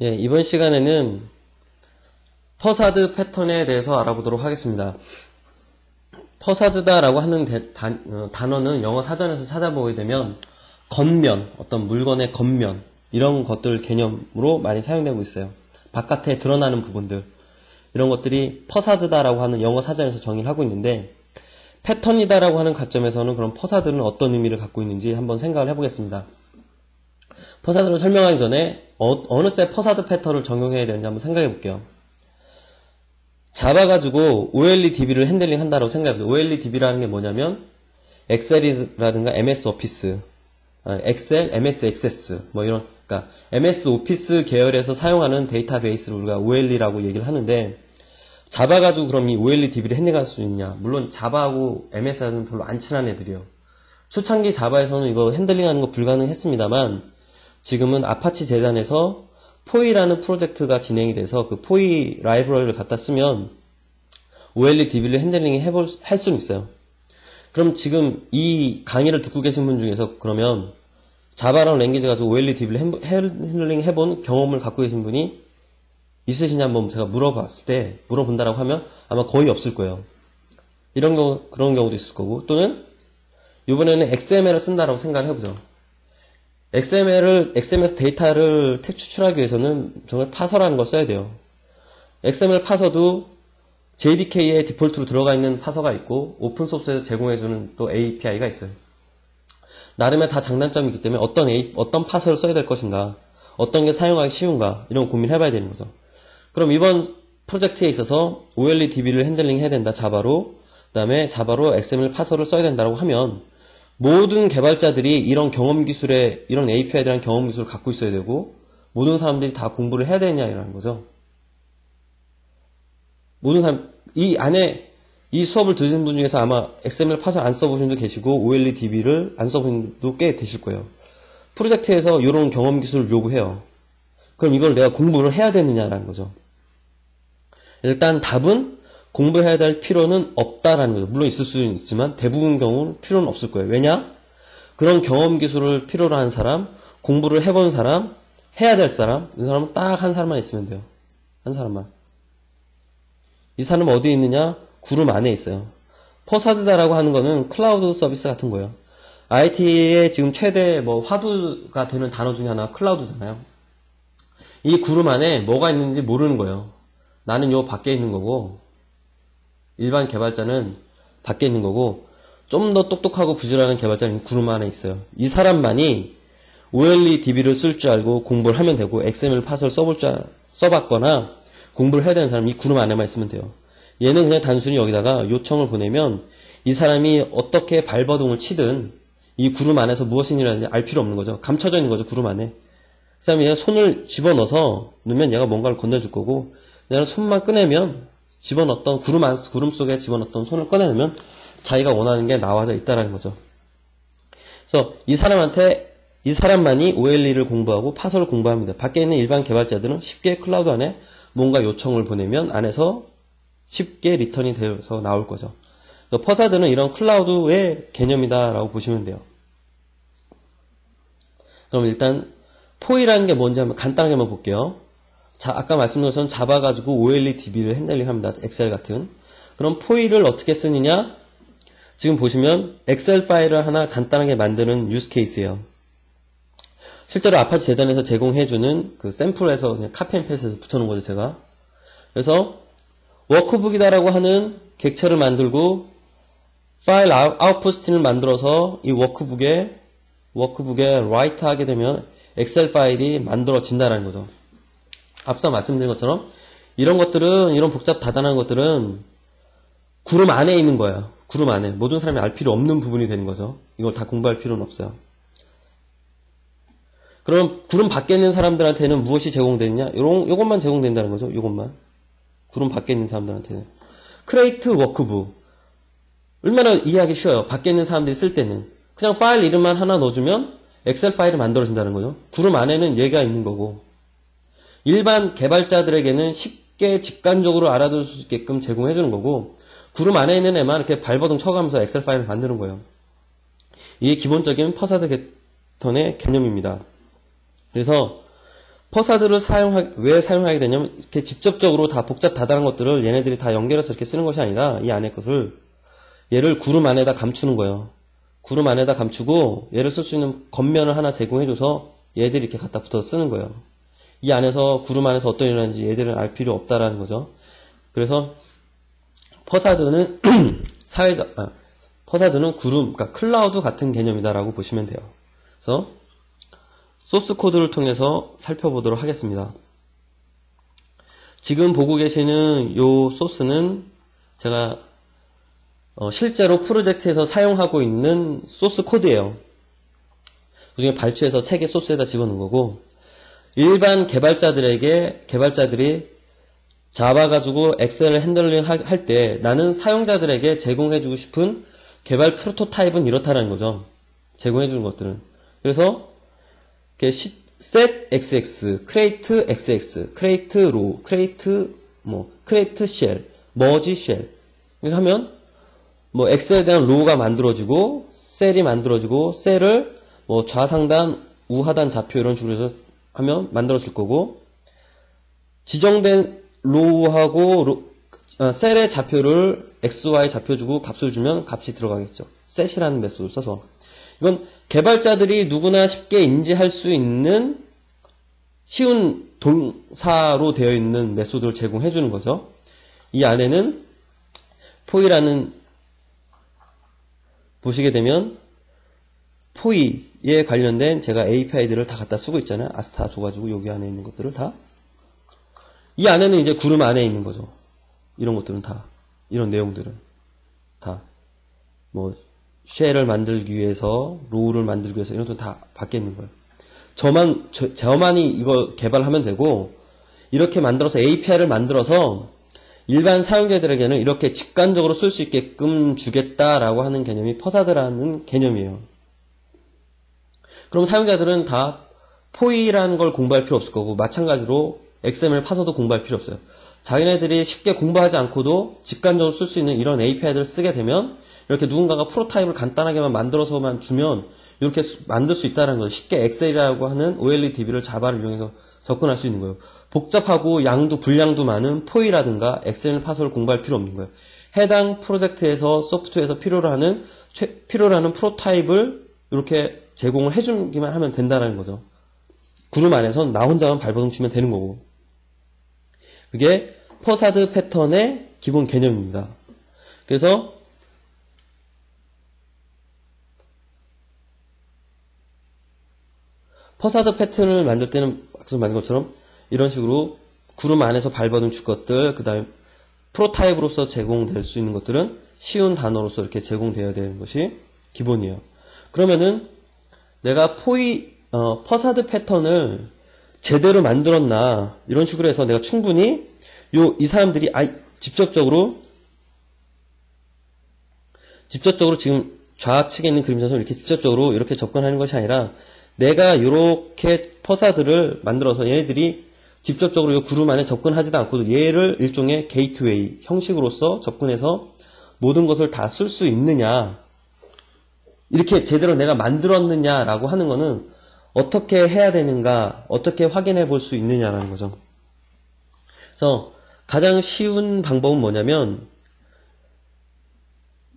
예, 이번 시간에는 퍼사드 패턴에 대해서 알아보도록 하겠습니다. 퍼사드다라고 하는 단어는 영어 사전에서 찾아보게 되면 겉면, 어떤 물건의 겉면 이런 것들 개념으로 많이 사용되고 있어요. 바깥에 드러나는 부분들 이런 것들이 퍼사드다라고 하는 영어 사전에서 정의를 하고 있는데, 패턴이다라고 하는 관점에서는 그럼 퍼사드는 어떤 의미를 갖고 있는지 한번 생각을 해보겠습니다. 퍼사드를 설명하기 전에 어느 때 퍼사드 패턴을 적용해야 되는지 한번 생각해 볼게요. 자바가지고 OLEDB를 핸들링 한다고 생각해보세요. OLEDB라는 게 뭐냐면 엑셀이라든가 MS 오피스, 엑셀, MS 액세스 뭐 이런, 그러니까 MS 오피스 계열에서 사용하는 데이터베이스를 우리가 OLE라고 얘기를 하는데, 자바 가지고 그럼 이 OLEDB를 핸들할 수 있냐? 물론 자바하고 MS하고는 별로 안 친한 애들이요. 초창기 자바에서는 이거 핸들링하는 거 불가능했습니다만, 지금은 아파치 재단에서 포이라는 프로젝트가 진행이 돼서 그 포이 라이브러리를 갖다 쓰면 OLEDB를 핸들링 할 수는 있어요. 그럼 지금 이 강의를 듣고 계신 분 중에서 그러면 자바라는 랭귀지 가지고 OLEDB를 핸들링 해본 경험을 갖고 계신 분이 있으시냐 한번 제가 물어본다라고 하면 아마 거의 없을 거예요. 그런 경우도 있을 거고, 또는 이번에는 XML을 쓴다라고 생각을 해보죠. XML에서 데이터를 추출하기 위해서는 정말 파서라는 걸 써야 돼요. XML 파서도 JDK에 디폴트로 들어가 있는 파서가 있고, 오픈소스에서 제공해주는 또 API가 있어요. 나름의 다 장단점이 있기 때문에 어떤 파서를 써야 될 것인가, 어떤 게 사용하기 쉬운가, 이런 고민을 해봐야 되는 거죠. 그럼 이번 프로젝트에 있어서 OLEDB를 핸들링 해야 된다, 자바로. 그 다음에 자바로 XML 파서를 써야 된다고 하면, 모든 개발자들이 이런 이런 API에 대한 경험 기술을 갖고 있어야 되고, 모든 사람들이 다 공부를 해야 되냐라는 거죠. 이 수업을 들으신 분 중에서 아마 XML 파서 안 써보신 분도 계시고, OLEDB를 안 써보신 분도 꽤 되실 거예요. 프로젝트에서 이런 경험 기술을 요구해요. 그럼 이걸 내가 공부를 해야 되느냐라는 거죠. 일단 답은 공부해야 될 필요는 없다라는 거죠. 물론 있을 수는 있지만 대부분 경우는 필요는 없을 거예요. 왜냐? 그런 경험 기술을 필요로 하는 사람, 공부를 해본 사람, 해야 될 사람, 이 사람은 딱 한 사람만 있으면 돼요. 한 사람만. 이 사람은 어디에 있느냐? 구름 안에 있어요. 퍼사드다라고 하는 거는 클라우드 서비스 같은 거예요. IT의 지금 최대 화두가 되는 단어 중에 하나가 클라우드잖아요. 이 구름 안에 뭐가 있는지 모르는 거예요. 나는 요 밖에 있는 거고, 일반 개발자는 밖에 있는 거고, 좀 더 똑똑하고 부지런한 개발자는 구름 안에 있어요. 이 사람만이 OLEDB를 쓸 줄 알고 공부를 하면 되고, XML 파서를 써봤거나 공부를 해야 되는 사람은 이 구름 안에만 있으면 돼요. 얘는 그냥 단순히 여기다가 요청을 보내면 이 사람이 어떻게 발버둥을 치든 이 구름 안에서 무엇이 일어나는지 알 필요 없는 거죠. 감춰져 있는 거죠, 구름 안에. 그 다음에 얘가 손을 집어넣어서 넣으면 얘가 뭔가를 건네줄 거고, 얘는 손만 꺼내면 구름 속에 집어넣었던 손을 꺼내면 자기가 원하는 게 나와져 있다라는 거죠. 그래서 이 사람만이 OLE를 공부하고 파서를 공부합니다. 밖에 있는 일반 개발자들은 쉽게 클라우드 안에 뭔가 요청을 보내면 안에서 쉽게 리턴이 돼서 나올 거죠. 그래서 퍼사드는 이런 클라우드의 개념이다라고 보시면 돼요. 그럼 일단 포이라는 게 뭔지 한번 간단하게 한번 볼게요. 아까 말씀드린 것처럼 자바 가지고 OLEDB를 핸들링 합니다. 엑셀 같은. 그럼 포이를 어떻게 쓰느냐? 지금 보시면 엑셀 파일을 하나 간단하게 만드는 유스 케이스예요. 실제로 아파치 재단에서 제공해주는 그 샘플에서 그냥 카피 앤 페이스트해서 붙여놓은 거죠, 제가. 그래서 워크북이다라고 하는 객체를 만들고 파일 아웃풋 스트림을 만들어서 이 워크북에 라이트 하게 되면 엑셀 파일이 만들어진다라는 거죠. 앞서 말씀드린 것처럼 이런 복잡 다단한 것들은 구름 안에 있는 거예요. 구름 안에. 모든 사람이 알 필요 없는 부분이 되는 거죠. 이걸 다 공부할 필요는 없어요. 그럼 구름 밖에 있는 사람들한테는 무엇이 제공되느냐? 요것만 제공된다는 거죠. 요것만. 구름 밖에 있는 사람들한테는. 크레이트 워크북. 얼마나 이해하기 쉬워요. 밖에 있는 사람들이 쓸 때는. 그냥 파일 이름만 하나 넣어주면 엑셀 파일이 만들어진다는 거죠. 구름 안에는 얘가 있는 거고. 일반 개발자들에게는 쉽게 직관적으로 알아둘 수 있게끔 제공해주는 거고, 구름 안에 있는 애만 이렇게 발버둥 쳐가면서 엑셀 파일을 만드는 거예요. 이게 기본적인 퍼사드 패턴의 개념입니다. 그래서 퍼사드를 왜 사용하게 되냐면, 이렇게 직접적으로 다 복잡 다단한 것들을 얘네들이 다 연결해서 이렇게 쓰는 것이 아니라, 이 안에 것을, 얘를 구름 안에다 감추는 거예요. 구름 안에다 감추고, 얘를 쓸 수 있는 겉면을 하나 제공해줘서, 얘들이 이렇게 갖다 붙어서 쓰는 거예요. 이 안에서, 구름 안에서 어떤 일이 일어나는지 얘들은 알 필요 없다라는 거죠. 그래서, 퍼사드는, 퍼사드는 구름, 그러니까 클라우드 같은 개념이다라고 보시면 돼요. 그래서, 소스 코드를 통해서 살펴보도록 하겠습니다. 지금 보고 계시는 요 소스는 제가 실제로 프로젝트에서 사용하고 있는 소스 코드예요. 그중에 발췌해서 책의 소스에다 집어넣은 거고, 일반 개발자들이 자바 가지고 엑셀을 핸들링 할 때 나는 사용자들에게 제공해주고 싶은 개발 프로토타입은 이렇다라는 거죠. 제공해주는 것들은. 그래서 set xx, create xx, create row, create shell, merge shell. 이렇게 하면, 엑셀에 대한 로우가 만들어지고, 셀이 만들어지고, 셀을 좌상단, 우하단 좌표 이런 식으로 해서 하면 만들어질 거고, 지정된 로우하고, 셀의 좌표를 XY 좌표 주고 값을 주면 값이 들어가겠죠. set이라는 메소드를 써서. 이건 개발자들이 누구나 쉽게 인지할 수 있는 쉬운 동사로 되어 있는 메소드를 제공해 주는 거죠. 이 안에는 포이라는 보시게 되면 포이에 관련된 제가 API들을 다 갖다 쓰고 있잖아요. 아스타 줘가지고 여기 안에 있는 것들을 다. 이 안에는 이제 구름 안에 있는 거죠. 이런 것들은 다. 이런 내용들은 다. 쉘을 만들기 위해서, 로우를 만들기 위해서 이런 것도 다 밖에 있는 거예요. 저만이 이거 개발하면 되고, 이렇게 만들어서 API를 만들어서 일반 사용자들에게는 이렇게 직관적으로 쓸 수 있게끔 주겠다라고 하는 개념이 퍼사드라는 개념이에요. 그럼 사용자들은 다 포이라는 걸 공부할 필요 없을 거고, 마찬가지로 XML 파서도 공부할 필요 없어요. 자기네들이 쉽게 공부하지 않고도 직관적으로 쓸 수 있는 이런 API들을 쓰게 되면 이렇게 누군가가 프로타입을 간단하게만 만들어서만 주면 이렇게 만들 수 있다는 거예요. 쉽게 엑셀이라고 하는 OLEDB를 자바를 이용해서 접근할 수 있는 거예요. 복잡하고 양도 분량도 많은 포이라든가 XML 파서를 공부할 필요 없는 거예요. 해당 프로젝트에서 소프트웨어에서 필요로 하는 프로타입을 이렇게 제공을 해주기만 하면 된다는 거죠. 구름 안에선 나 혼자만 발버둥 치면 되는 거고. 그게 퍼사드 패턴의 기본 개념입니다. 그래서 퍼사드 패턴을 만들 때는 앞서 만든 것처럼 이런 식으로 구름 안에서 발버둥 칠 것들, 그 다음에 프로타입으로서 제공될 수 있는 것들은 쉬운 단어로서 이렇게 제공되어야 되는 것이 기본이에요. 그러면은 내가 퍼사드 패턴을 제대로 만들었나 이런 식으로 해서 내가 충분히 이 사람들이 직접적으로 지금 좌측에 있는 그림자처럼 이렇게 직접적으로 이렇게 접근하는 것이 아니라 내가 이렇게 퍼사드를 만들어서 얘네들이 직접적으로 이 구름 안에 접근하지도 않고도 얘를 일종의 게이트웨이 형식으로서 접근해서 모든 것을 다 쓸 수 있느냐, 이렇게 제대로 내가 만들었느냐라고 하는 거는 어떻게 해야 되는가, 어떻게 확인해 볼 수 있느냐라는 거죠. 그래서 가장 쉬운 방법은 뭐냐면,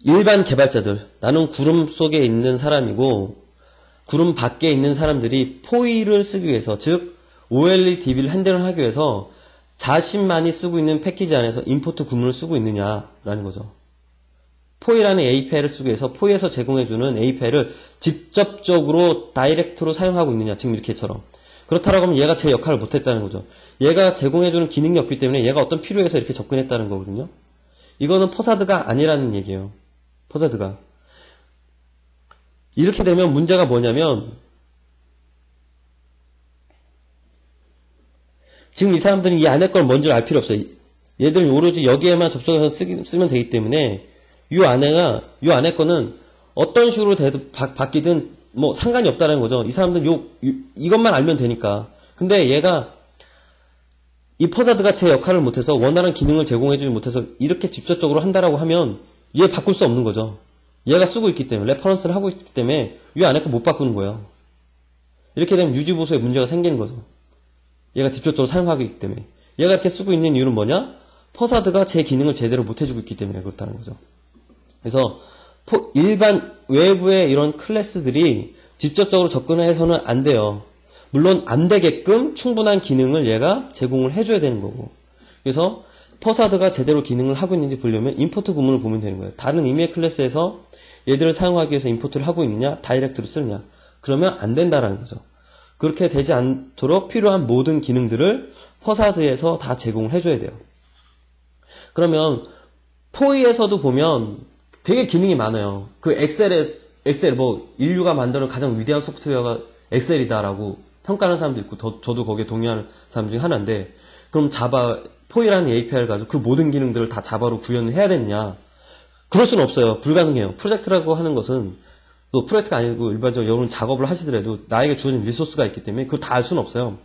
일반 개발자들, 나는 구름 속에 있는 사람이고 구름 밖에 있는 사람들이 포이를 쓰기 위해서, 즉 OLEDB를 핸들을 하기 위해서 자신만이 쓰고 있는 패키지 안에서 임포트 구문을 쓰고 있느냐라는 거죠. 포이라는 API를 쓰기 위해서 포이에서 제공해주는 API를 직접적으로 다이렉트로 사용하고 있느냐, 지금 이렇게처럼. 그렇다라고 하면 얘가 제 역할을 못했다는 거죠. 얘가 제공해주는 기능이 없기 때문에 얘가 어떤 필요해서 이렇게 접근했다는 거거든요. 이거는 퍼사드가 아니라는 얘기예요. 퍼사드가. 이렇게 되면 문제가 뭐냐면, 지금 이 사람들은 이 안에 걸 뭔지 알 필요 없어요. 얘들은 오로지 여기에만 접속해서 쓰면 되기 때문에 이 안에 거는 어떤 식으로 바뀌든 뭐 상관이 없다는 거죠. 이 사람들은 이것만 알면 되니까. 근데 얘가 이 퍼사드가 제 역할을 못해서 원활한 기능을 제공해주지 못해서 이렇게 직접적으로 한다라고 하면 얘 바꿀 수 없는 거죠. 얘가 쓰고 있기 때문에, 레퍼런스를 하고 있기 때문에 이 안에 거 못 바꾸는 거예요. 이렇게 되면 유지보수에 문제가 생기는 거죠. 얘가 직접적으로 사용하고 있기 때문에. 얘가 이렇게 쓰고 있는 이유는 뭐냐? 퍼사드가 제 기능을 제대로 못 해주고 있기 때문에 그렇다는 거죠. 그래서 일반 외부의 이런 클래스들이 직접적으로 접근해서는 안 돼요. 물론 안 되게끔 충분한 기능을 얘가 제공을 해줘야 되는 거고. 그래서 퍼사드가 제대로 기능을 하고 있는지 보려면 임포트 구문을 보면 되는 거예요. 다른 이메일 클래스에서 얘들을 사용하기 위해서 임포트를 하고 있느냐, 다이렉트로 쓰느냐. 그러면 안 된다라는 거죠. 그렇게 되지 않도록 필요한 모든 기능들을 퍼사드에서 다 제공을 해줘야 돼요. 그러면 포이에서도 보면 되게 기능이 많아요. 그 엑셀 뭐 인류가 만드는 가장 위대한 소프트웨어가 엑셀이다라고 평가하는 사람도 있고 저도 거기에 동의하는 사람 중에 하나인데, 그럼 자바 포이라는 API를 가지고 그 모든 기능들을 다 자바로 구현을 해야 되느냐? 그럴 수는 없어요. 불가능해요. 프로젝트라고 하는 것은 또 프로젝트가 아니고 일반적으로 여러분 작업을 하시더라도 나에게 주어진 리소스가 있기 때문에 그걸 다 알 수는 없어요.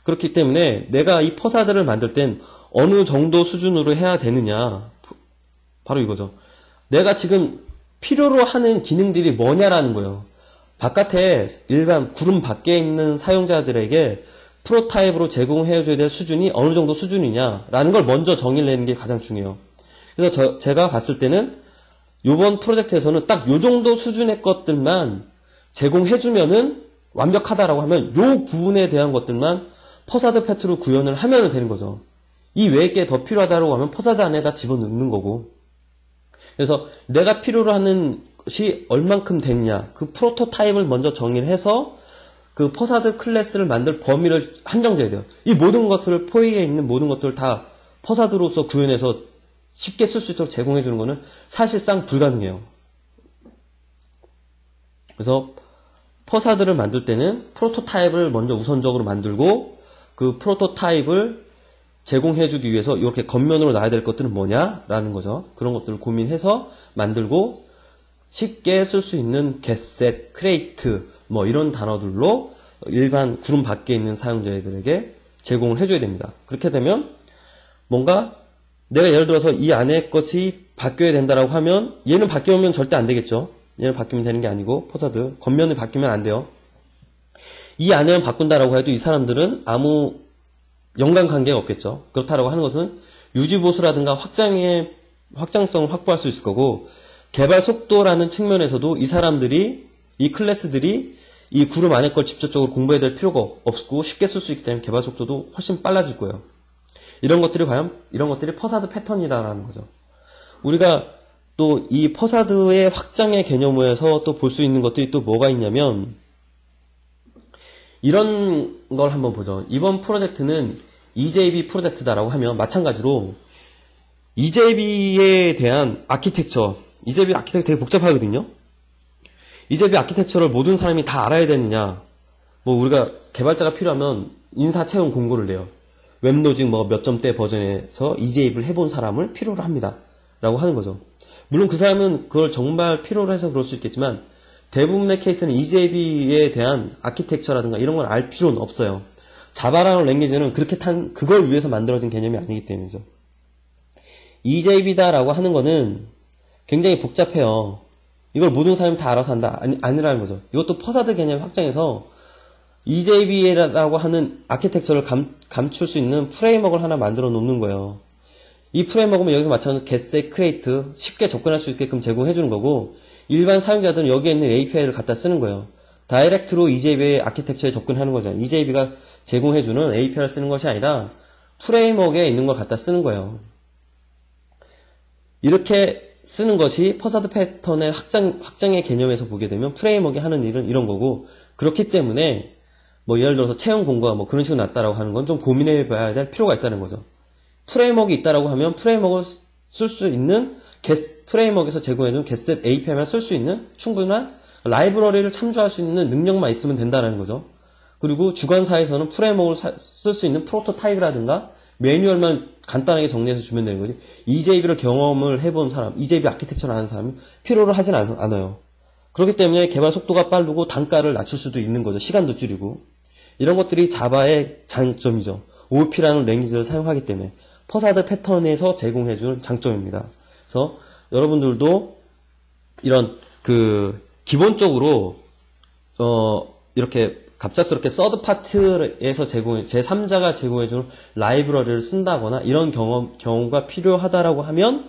그렇기 때문에 내가 이 퍼사드를 만들 땐 어느 정도 수준으로 해야 되느냐? 바로 이거죠. 내가 지금 필요로 하는 기능들이 뭐냐라는 거예요. 바깥에 일반 구름 밖에 있는 사용자들에게 프로타입으로 제공해줘야 될 수준이 어느 정도 수준이냐라는 걸 먼저 정의를 내는 게 가장 중요해요. 그래서 제가 봤을 때는 이번 프로젝트에서는 딱 요 정도 수준의 것들만 제공해주면은 완벽하다라고 하면 요 부분에 대한 것들만 퍼사드 패트로 구현을 하면 되는 거죠. 이 외에 게 더 필요하다고 하면 퍼사드 안에다 집어넣는 거고. 그래서 내가 필요로 하는 것이 얼만큼 됐냐, 그 프로토타입을 먼저 정의를 해서 그 퍼사드 클래스를 만들 범위를 한정져야 돼요. 이 모든 것을 포이에 있는 모든 것들을 다 퍼사드로서 구현해서 쉽게 쓸 수 있도록 제공해 주는 것은 사실상 불가능해요. 그래서 퍼사드를 만들 때는 프로토타입을 먼저 우선적으로 만들고 그 프로토타입을 제공해 주기 위해서 이렇게 겉면으로 놔야 될 것들은 뭐냐라는 거죠. 그런 것들을 고민해서 만들고 쉽게 쓸 수 있는 getset, create 뭐 이런 단어들로 일반 구름 밖에 있는 사용자들에게 제공을 해줘야 됩니다. 그렇게 되면 뭔가 내가 예를 들어서 이 안에 것이 바뀌어야 된다라고 하면 얘는 바뀌면 절대 안 되겠죠. 얘는 바뀌면 되는 게 아니고 퍼사드 겉면이 바뀌면 안 돼요. 이 안에만 바꾼다라고 해도 이 사람들은 아무 연관관계가 없겠죠. 그렇다라고 하는 것은 유지보수라든가 확장성을 확보할 수 있을 거고, 개발 속도라는 측면에서도 이 사람들이, 이 클래스들이 이 구름 안에 걸 직접적으로 공부해야 될 필요가 없고 쉽게 쓸 수 있기 때문에 개발 속도도 훨씬 빨라질 거예요. 이런 것들이 퍼사드 패턴이라는 거죠. 우리가 또 이 퍼사드의 확장의 개념에서 또 볼 수 있는 것들이 또 뭐가 있냐면, 이런 걸 한번 보죠. 이번 프로젝트는 EJB 프로젝트다라고 하면 마찬가지로 EJB에 대한 아키텍처, EJB 아키텍처 되게 복잡하거든요. EJB 아키텍처를 모든 사람이 다 알아야 되느냐? 뭐 우리가 개발자가 필요하면 인사 채용 공고를 내요. 웹로직 뭐 몇 점대 버전에서 EJB를 해본 사람을 필요로 합니다. 라고 하는 거죠. 물론 그 사람은 그걸 정말 필요로 해서 그럴 수 있겠지만 대부분의 케이스는 EJB에 대한 아키텍처라든가 이런 걸 알 필요는 없어요. 자바라는 랭귀지는 그걸 위해서 만들어진 개념이 아니기 때문이죠. EJB다라고 하는 거는 굉장히 복잡해요. 이걸 모든 사람이 다 알아서 한다? 아니라는 거죠. 이것도 퍼사드 개념 확장해서 EJB라고 하는 아키텍처를 감출 수 있는 프레임워크를 하나 만들어 놓는 거예요. 이 프레임워크는 여기서 마찬가지로 getset, create 쉽게 접근할 수 있게끔 제공해 주는 거고, 일반 사용자들은 여기에 있는 API를 갖다 쓰는 거예요. 다이렉트로 EJB의 아키텍처에 접근하는 거죠. EJB가 제공해주는 API를 쓰는 것이 아니라 프레임워크에 있는 걸 갖다 쓰는 거예요. 이렇게 쓰는 것이 퍼사드 패턴의 확장의 개념에서 보게 되면 프레임워크가 하는 일은 이런 거고, 그렇기 때문에 뭐 예를 들어서 채용 공고가 뭐 그런 식으로 났다라고 하는 건 좀 고민해 봐야 될 필요가 있다는 거죠. 프레임워크가 있다라고 하면 프레임워크를 쓸 수 있는 프레임워크에서 제공해준 getset API만 쓸 수 있는 충분한 라이브러리를 참조할 수 있는 능력만 있으면 된다는 거죠. 그리고 주관사에서는 프레임워크를 쓸 수 있는 프로토타입이라든가 매뉴얼만 간단하게 정리해서 주면 되는 거지. EJB를 경험을 해본 사람, EJB 아키텍처를 아는 사람이 필요로 하진 않아요. 그렇기 때문에 개발 속도가 빠르고 단가를 낮출 수도 있는 거죠. 시간도 줄이고. 이런 것들이 자바의 장점이죠. OOP라는 랭귀지를 사용하기 때문에 퍼사드 패턴에서 제공해주는 장점입니다. 그래서 여러분들도 이런 기본적으로 이렇게 갑작스럽게 서드 파트에서 제3자가 제공해주는 라이브러리를 쓴다거나 이런 경우가 필요하다라고 하면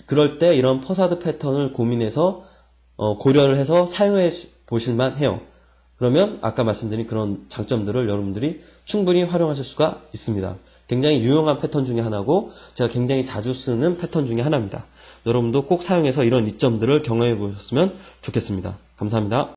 그럴 때 이런 퍼사드 패턴을 고민해서 고려를 해서 사용해 보실만 해요. 그러면 아까 말씀드린 그런 장점들을 여러분들이 충분히 활용하실 수가 있습니다. 굉장히 유용한 패턴 중에 하나고 제가 굉장히 자주 쓰는 패턴 중에 하나입니다. 여러분도 꼭 사용해서 이런 이점들을 경험해 보셨으면 좋겠습니다. 감사합니다.